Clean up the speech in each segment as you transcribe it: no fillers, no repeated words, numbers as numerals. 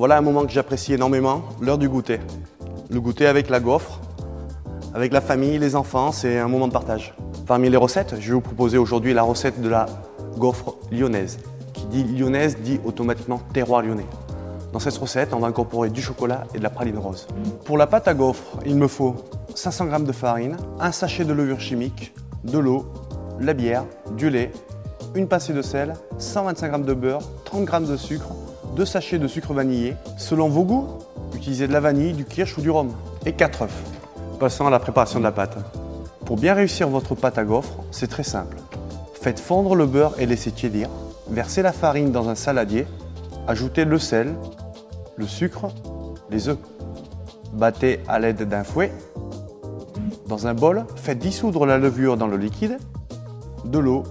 Voilà un moment que j'apprécie énormément, l'heure du goûter. Le goûter avec la gaufre, avec la famille, les enfants, c'est un moment de partage. Parmi les recettes, je vais vous proposer aujourd'hui la recette de la gaufre lyonnaise. Qui dit lyonnaise dit automatiquement terroir lyonnais. Dans cette recette, on va incorporer du chocolat et de la praline rose. Pour la pâte à gaufre, il me faut 500 g de farine, un sachet de levure chimique, de l'eau, la bière, du lait, une pincée de sel, 125 g de beurre, 30 g de sucre, 2 sachets de sucre vanillé. Selon vos goûts, utilisez de la vanille, du kirsch ou du rhum. Et 4 œufs. Passons à la préparation de la pâte. Pour bien réussir votre pâte à gaufre, c'est très simple. Faites fondre le beurre et laissez tiédir. Versez la farine dans un saladier. Ajoutez le sel, le sucre, les œufs. Battez à l'aide d'un fouet. Dans un bol, faites dissoudre la levure dans le liquide, de l'eau,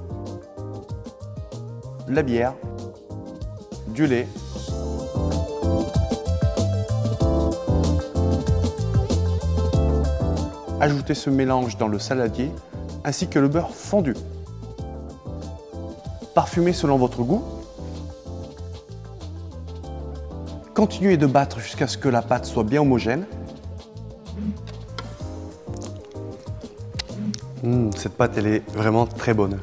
la bière, du lait. Ajoutez ce mélange dans le saladier ainsi que le beurre fondu. Parfumez selon votre goût. Continuez de battre jusqu'à ce que la pâte soit bien homogène. Cette pâte, elle est vraiment très bonne.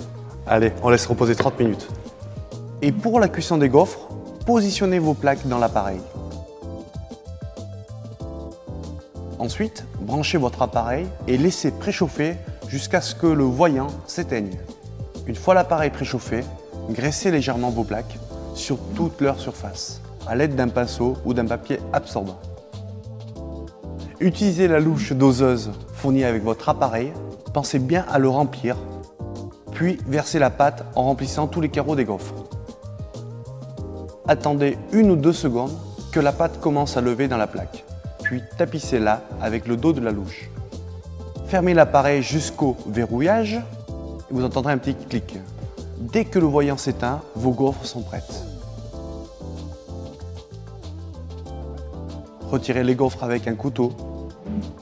Allez, on laisse reposer 30 minutes. Et pour la cuisson des gaufres, positionnez vos plaques dans l'appareil. Ensuite, branchez votre appareil et laissez préchauffer jusqu'à ce que le voyant s'éteigne. Une fois l'appareil préchauffé, graissez légèrement vos plaques sur toute leur surface à l'aide d'un pinceau ou d'un papier absorbant. Utilisez la louche doseuse fournie avec votre appareil. Pensez bien à le remplir, puis versez la pâte en remplissant tous les carreaux des gaufres. Attendez 1 ou 2 secondes que la pâte commence à lever dans la plaque, puis tapissez-la avec le dos de la louche. Fermez l'appareil jusqu'au verrouillage et vous entendrez un petit clic. Dès que le voyant s'éteint, vos gaufres sont prêtes. Retirez les gaufres avec un couteau.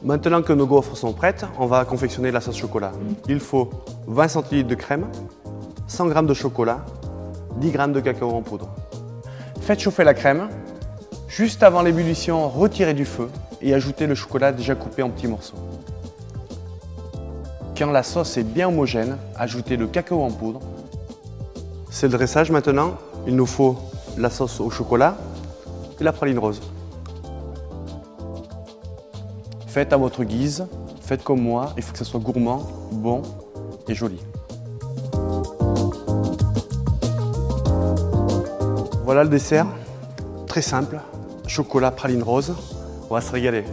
Maintenant que nos gaufres sont prêtes, on va confectionner la sauce chocolat. Il faut 20 cl de crème, 100 g de chocolat, 10 g de cacao en poudre. Faites chauffer la crème. Juste avant l'ébullition, retirez du feu et ajoutez le chocolat déjà coupé en petits morceaux. Quand la sauce est bien homogène, ajoutez le cacao en poudre. C'est le dressage maintenant. Il nous faut la sauce au chocolat et la praline rose. Faites à votre guise, faites comme moi, il faut que ce soit gourmand, bon et joli. Voilà le dessert, très simple, chocolat praline rose, on va se régaler.